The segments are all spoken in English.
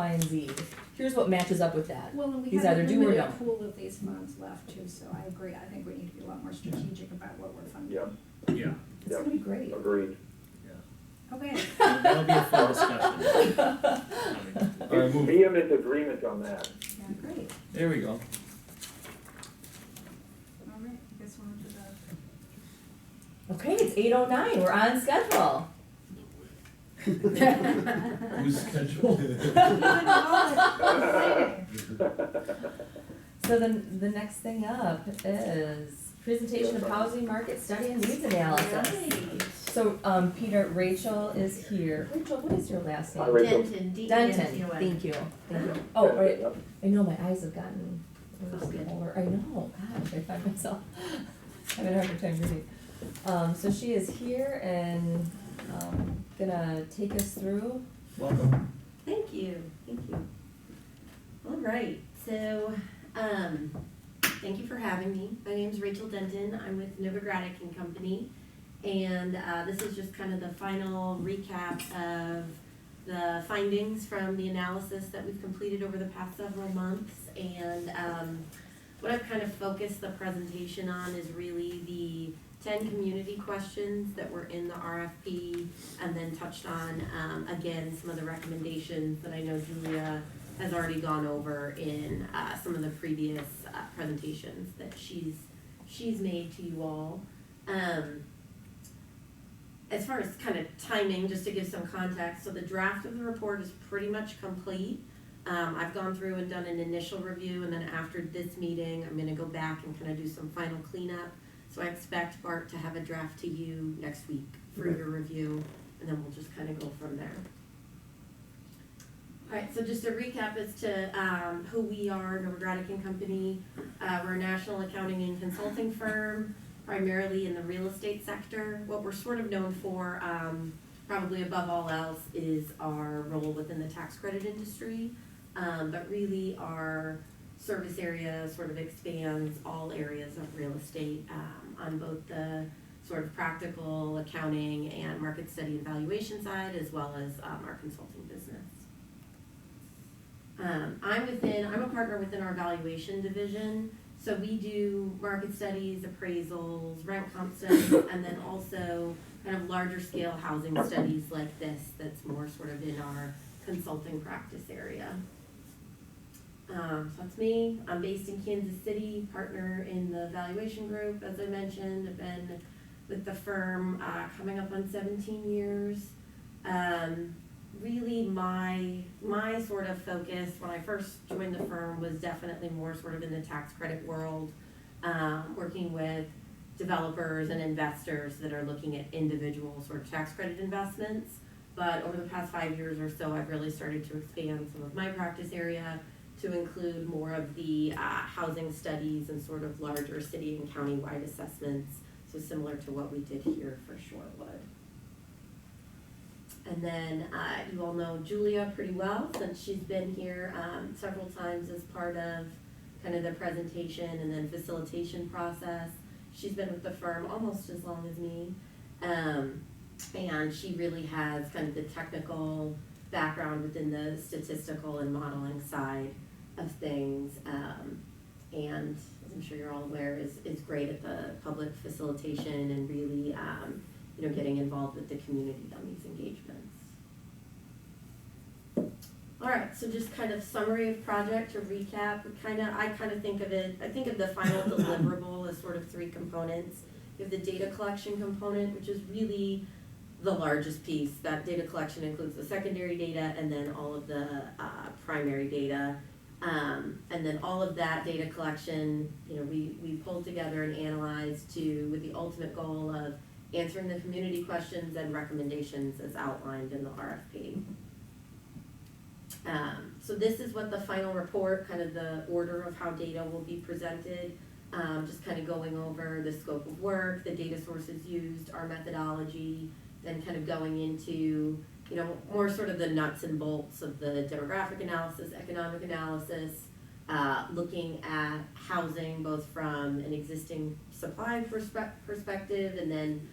Y, and Z. Here's what matches up with that. Well, and we These have a either do or limited don't. pool of these funds left too, so I agree, I think we need to be a lot more strategic about what we're funding. Yeah, Yeah, It's gonna be great. agreed. yeah. Okay, That'll be a fun discussion. All right, move. Vehement agreement on that. yeah, great. There we go. All right, I guess we're on to the. Okay, it's 8:09, we're on schedule. Who's scheduled? So then the next thing up is presentation of housing market study and needs analysis. So, Peter, Rachel is here. Rachel, what is your last name? Hi, Rachel. Denton, Denton, D-E-N-T-O-N. thank you, thank you. Oh, right, I know, my eyes have gotten older, I know, gosh, I find myself having a hard time reading. So she is here and, gonna take us through. Welcome. Thank you, thank you. All right, so, thank you for having me. My name's Rachel Denton. I'm with Novogradac and Company. And this is just kind of the final recap of the findings from the analysis that we've completed over the past several months. And what I've kind of focused the presentation on is really the 10 community questions that were in the RFP, and then touched on, again, some of the recommendations that I know Julia has already gone over in some of the previous presentations that she's made to you all. As far as kind of timing, just to give some context, so the draft of the report is pretty much complete. I've gone through and done an initial review, and then after this meeting, I'm gonna go back and kind of do some final cleanup. So I expect Bart to have a draft to you next week for your review, and then we'll just kind of go from there. All right, so just a recap as to who we are, Novogradac and Company. We're a national accounting and consulting firm, primarily in the real estate sector. What we're sort of known for, probably above all else, is our role within the tax credit industry. But really our service area sort of expands all areas of real estate on both the sort of practical accounting and market study and valuation side, as well as our consulting business. I'm a partner within our valuation division. So we do market studies, appraisals, rent comp studies, and then also kind of larger scale housing studies like this that's more sort of in our consulting practice area. So that's me. I'm based in Kansas City, partner in the valuation group, as I mentioned. I've been with the firm coming up on 17 years. Really my sort of focus when I first joined the firm was definitely more sort of in the tax credit world, working with developers and investors that are looking at individual sort of tax credit investments. But over the past 5 years or so, I've really started to expand some of my practice area to include more of the housing studies and sort of larger city and county-wide assessments, so similar to what we did here for Shorewood. And then you all know Julia pretty well, since she's been here several times as part of kind of the presentation and then facilitation process. She's been with the firm almost as long as me, and she really has kind of the technical background within the statistical and modeling side of things, and as I'm sure you're all aware, is great at the public facilitation and really getting involved with the community on these engagements. All right, so just kind of summary of project to recap. I kind of think of the final deliverable as sort of 3 components. You have the data collection component, which is really the largest piece. That data collection includes the secondary data and then all of the primary data. And then all of that data collection, we pulled together and analyzed with the ultimate goal of answering the community questions and recommendations as outlined in the RFP. So this is what the final report, kind of the order of how data will be presented, just kind of going over the scope of work, the data sources used, our methodology, then kind of going into, more sort of the nuts and bolts of the demographic analysis, economic analysis, looking at housing both from an existing supply perspective and then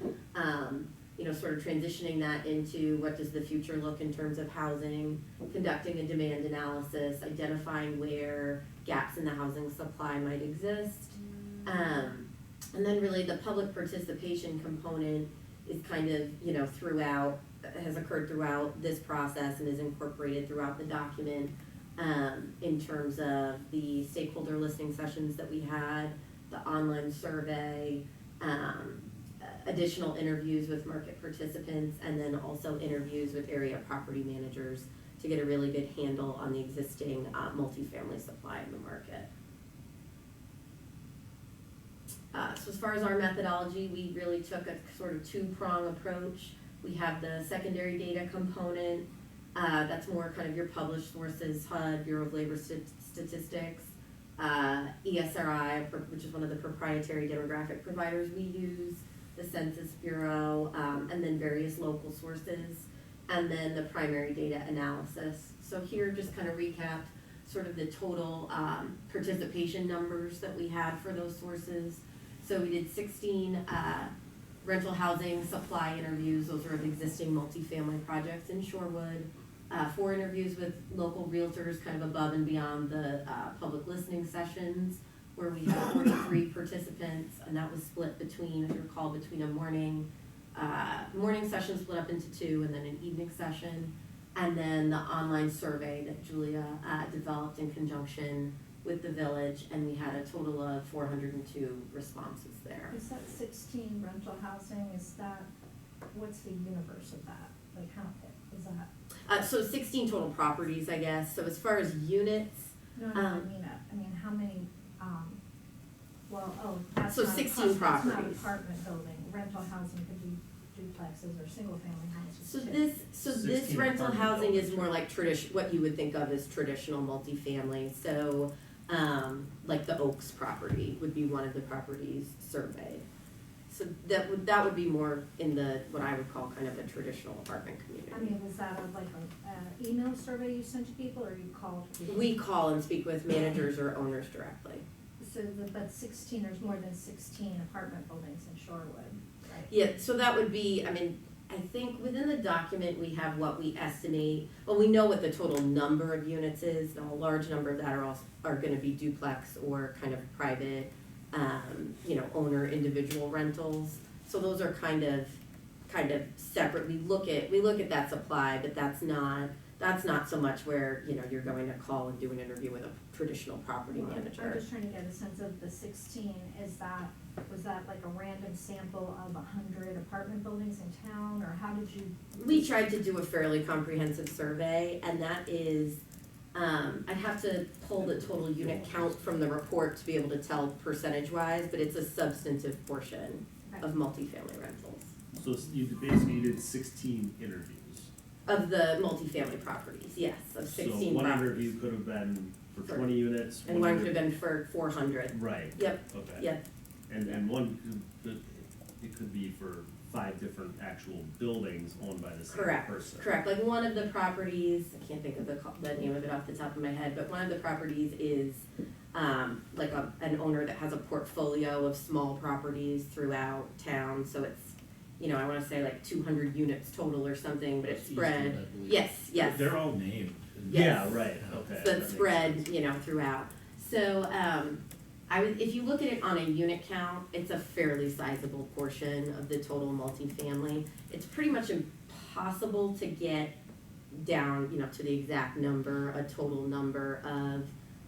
sort of transitioning that into what does the future look in terms of housing, conducting a demand analysis, identifying where gaps in the housing supply might exist. And then really the public participation component is kind of, has occurred throughout this process and is incorporated throughout the document in terms of the stakeholder listening sessions that we had, the online survey, additional interviews with market participants, and then also interviews with area property managers to get a really good handle on the existing multifamily supply in the market. So as far as our methodology, we really took a sort of two-prong approach. We have the secondary data component, that's more kind of your published sources, HUD, Bureau of Labor Statistics, ESRI, which is one of the proprietary demographic providers we use, the Census Bureau, and then various local sources, and then the primary data analysis. So here, just kind of recap sort of the total participation numbers that we had for those sources. So we did 16 rental housing supply interviews. Those are of existing multifamily projects in Shorewood. 4 interviews with local realtors, kind of above and beyond the public listening sessions, where we had 43 participants, and that was split between, if you recall, between a morning session split up into 2, and then an evening session, and then the online survey that Julia developed in conjunction with the village, and we had a total of 402 responses there. Is that 16 rental housing, what's the universe of that? Like how, is that? So 16 total properties, I guess. So as far as units, No, I mean, how many, that's So not 16 that's not properties. apartment building, rental housing could be duplexes or single family houses So too. this 16 rental apartment housing is buildings. more like what you would think of as traditional multifamily. So, like the Oaks property would be one of the properties surveyed. So that would be more in the, what I would call kind of a traditional apartment community. I mean, was that like an email survey you sent to people, or you called people? We call and speak with managers or owners directly. So, but 16, there's more than 16 apartment buildings in Shorewood, right? Yeah, so that would be, I think within the document, we have what we estimate, well, we know what the total number of units is. Now, a large number of that are gonna be duplex or kind of private, owner individual rentals. So those are kind of separate. We look at that supply, but that's not so much where, you're going to call and do an interview with a traditional property Well, manager. I'm just trying to get a sense of the 16, was that like a random sample of 100 apartment buildings in town, or how did you? We tried to do a fairly comprehensive survey, and that is, I'd have to pull the total unit count from the report to be able to tell percentage-wise, but it's a substantive portion of multifamily rentals. So you did 16 interviews. Of the multifamily properties, yes, of 16 So one properties. interview could have been for For- 20 units. And one could have been for 400. Right. Yep, Okay. yep, And one, it could be for 5 different actual buildings owned by the same correct, person. correct. Like one of the properties, I can't think of the name of it off the top of my head, but one of the properties is like an owner that has a portfolio of small properties throughout town, so it's, I wanna say like 200 units total or something, but it's spread. Yes, yes. They're all named. Yes. Yeah, right, okay. So that it's makes spread, sense. throughout. So, if you look at it on a unit count, it's a fairly sizable portion of the total multifamily. It's pretty much impossible to get down, to the exact number, a total number of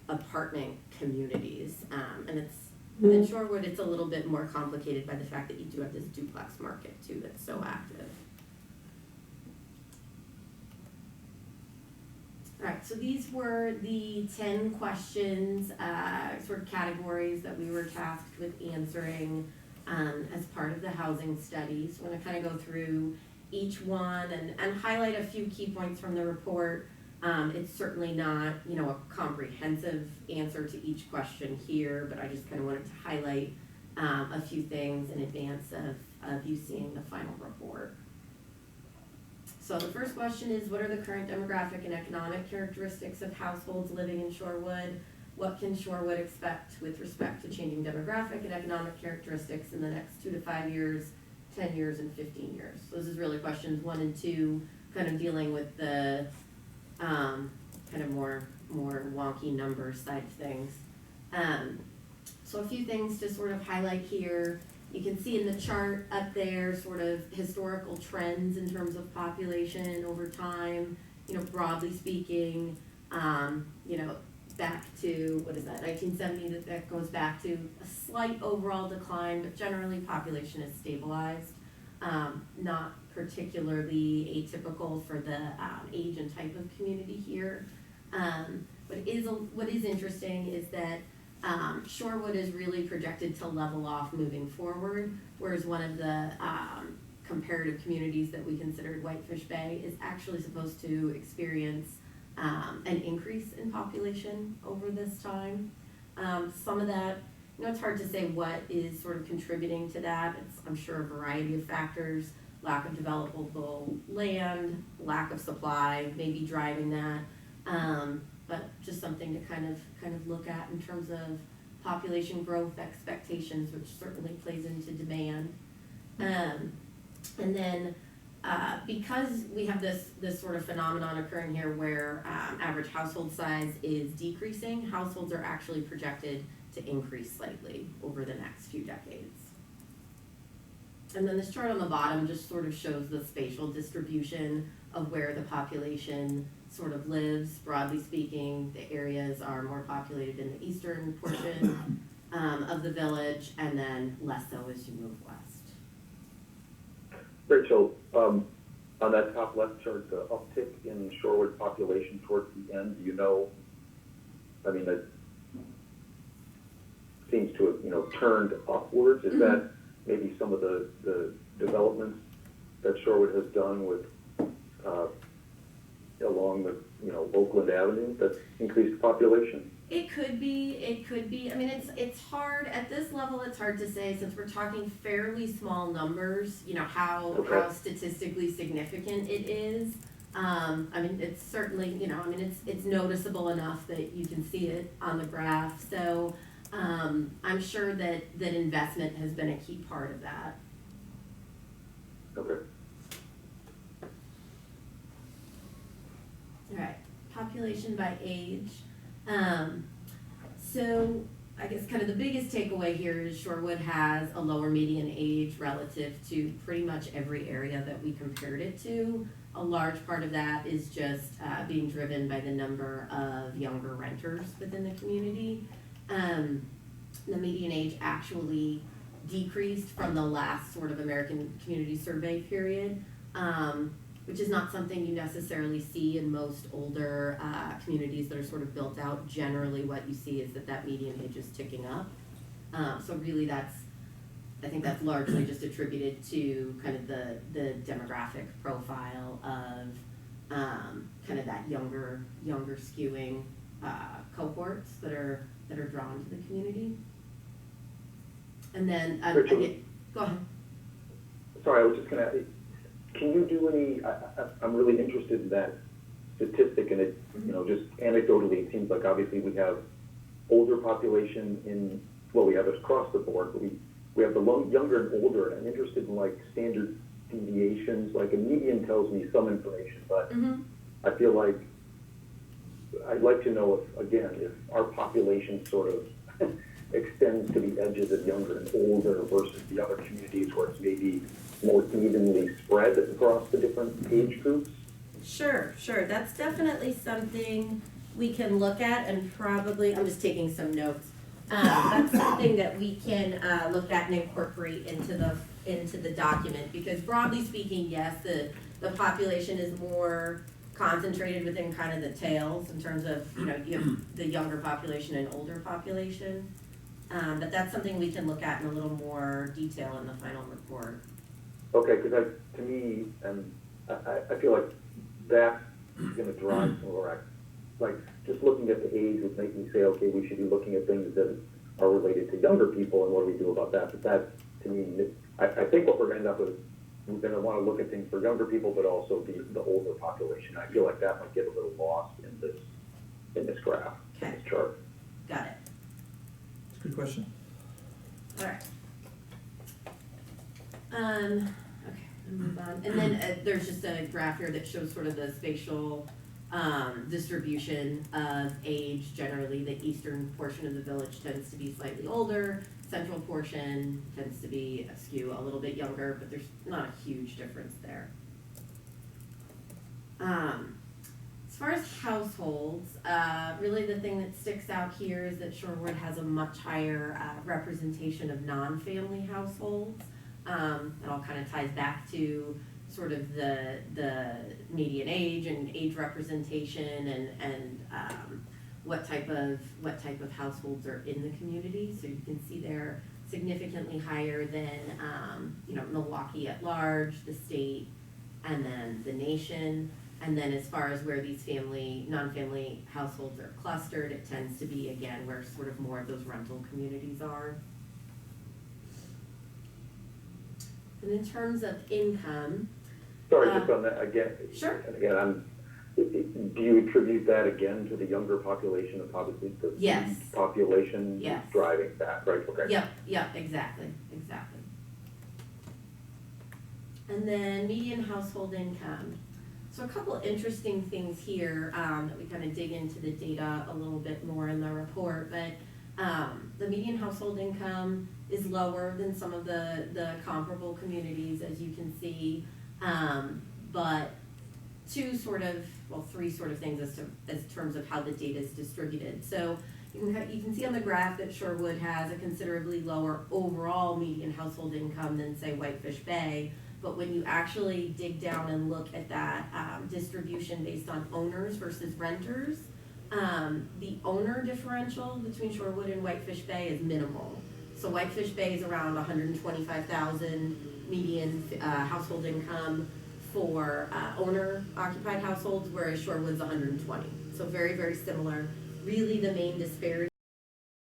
apartment communities. And it's, in Shorewood, it's a little bit more complicated by the fact that you do have this duplex market too that's so active. Alright, so these were the 10 questions, sort of categories that we were tasked with answering as part of the housing study. So I'm gonna kind of go through each one and highlight a few key points from the report. It's certainly not, a comprehensive answer to each question here, but I just kind of wanted to highlight a few things in advance of you seeing the final report. So the first question is, what are the current demographic and economic characteristics of households living in Shorewood? What can Shorewood expect with respect to changing demographic and economic characteristics in the next 2 to 5 years 10 years, and 15 years. So this is really questions 1 and 2, kind of dealing with the kind of more wonky numbers side of things. So a few things to sort of highlight here. You can see in the chart up there sort of historical trends in terms of population over time, broadly speaking, back to, 1970, that goes back to a slight overall decline, but generally population is stabilized. Not particularly atypical for the age and type of community here. What is interesting is that Shorewood is really projected to level off moving forward, whereas one of the comparative communities that we considered Whitefish Bay is actually supposed to experience an increase in population over this time. Some of that, it's hard to say what is sort of contributing to that. It's, I'm sure, a variety of factors: lack of developable land, lack of supply, maybe driving that. But just something to kind of look at in terms of population growth expectations, which certainly plays into demand. And then because we have this sort of phenomenon occurring here where average household size is decreasing, households are actually projected to increase slightly over the next few decades. And then this chart on the bottom just sort of shows the spatial distribution of where the population sort of lives. Broadly speaking, the areas are more populated in the eastern portion of the village, and then less so as you move west. Rachel, on that top left chart, the uptick in Shorewood population towards the end, that seems to have, turned upwards. Is that maybe some of the developments that Shorewood has done with along the Oakland Avenue that's increased population? It could be. It's hard at this level. It's hard to say since we're talking fairly small numbers. How statistically significant it is. It's certainly it's noticeable enough that you can see it on the graph. So I'm sure that investment has been a key part of that. Okay. All right, population by age. So I guess kind of the biggest takeaway here is Shorewood has a lower median age relative to pretty much every area that we compared it to. A large part of that is just being driven by the number of younger renters within the community. The median age actually decreased from the last sort of American Community Survey period, which is not something you necessarily see in most older communities that are sort of built out. Generally what you see is that median age is ticking up. So really I think that's largely just attributed to kind of the demographic profile of kind of that younger skewing cohorts that are drawn to the community. And then, go ahead. Sorry, I was just going to ask, can you do any, I'm really interested in that statistic, and it, just anecdotally, it seems like obviously we have older population we have it across the board, but we have the younger and older, and I'm interested in like standard deviations. Like a median tells me some information, but I feel like I'd like to know if our population sort of extends to the edges of younger and older versus the other communities where it's maybe more evenly spread across the different age groups. Sure. That's definitely something we can look at, and probably, I'm just taking some notes. That's something that we can look at and incorporate into the document, because broadly speaking, yes, the population is more concentrated within kind of the tails in terms of, you have the younger population and older population. But that's something we can look at in a little more detail in the final report. Okay, because to me, and I feel like that's going to drive some of our, like just looking at the age would make me say, okay, we should be looking at things that are related to younger people, and what do we do about that? But that, to me, I think what we're going to end up with, we're going to want to look at things for younger people, but also the older population. I feel like that might get a little lost in this graph, in this chart. Got it. It's a good question. All right. Okay, I'll move on. And then there's just a graph here that shows sort of the spatial distribution of age. Generally, the eastern portion of the village tends to be slightly older. Central portion tends to be skew a little bit younger, but there's not a huge difference there. As far as households, really the thing that sticks out here is that Shorewood has a much higher representation of non-family households. It all kind of ties back to sort of the median age and age representation and what type of households are in the community. So you can see they're significantly higher than Milwaukee at large, the state, and then the nation. And then as far as where these non-family households are clustered, it tends to be, again, where sort of more of those rental communities are. And in terms of income. Sorry, just on that again. Sure. And again, do you attribute that again to the younger population of obviously the Yes. population Yes. driving that, right? Okay. Yep, exactly. And then median household income. So a couple interesting things here that we kind of dig into the data a little bit more in the report, but the median household income is lower than some of the comparable communities, as you can see, but three sort of things as terms of how the data is distributed. So you can see on the graph that Shorewood has a considerably lower overall median household income than, say, Whitefish Bay. But when you actually dig down and look at that distribution based on owners versus renters, the owner differential between Shorewood and Whitefish Bay is minimal. So Whitefish Bay is around 125,000 median household income for owner-occupied households, whereas Shorewood's 120. So very, very similar. Really, the main disparity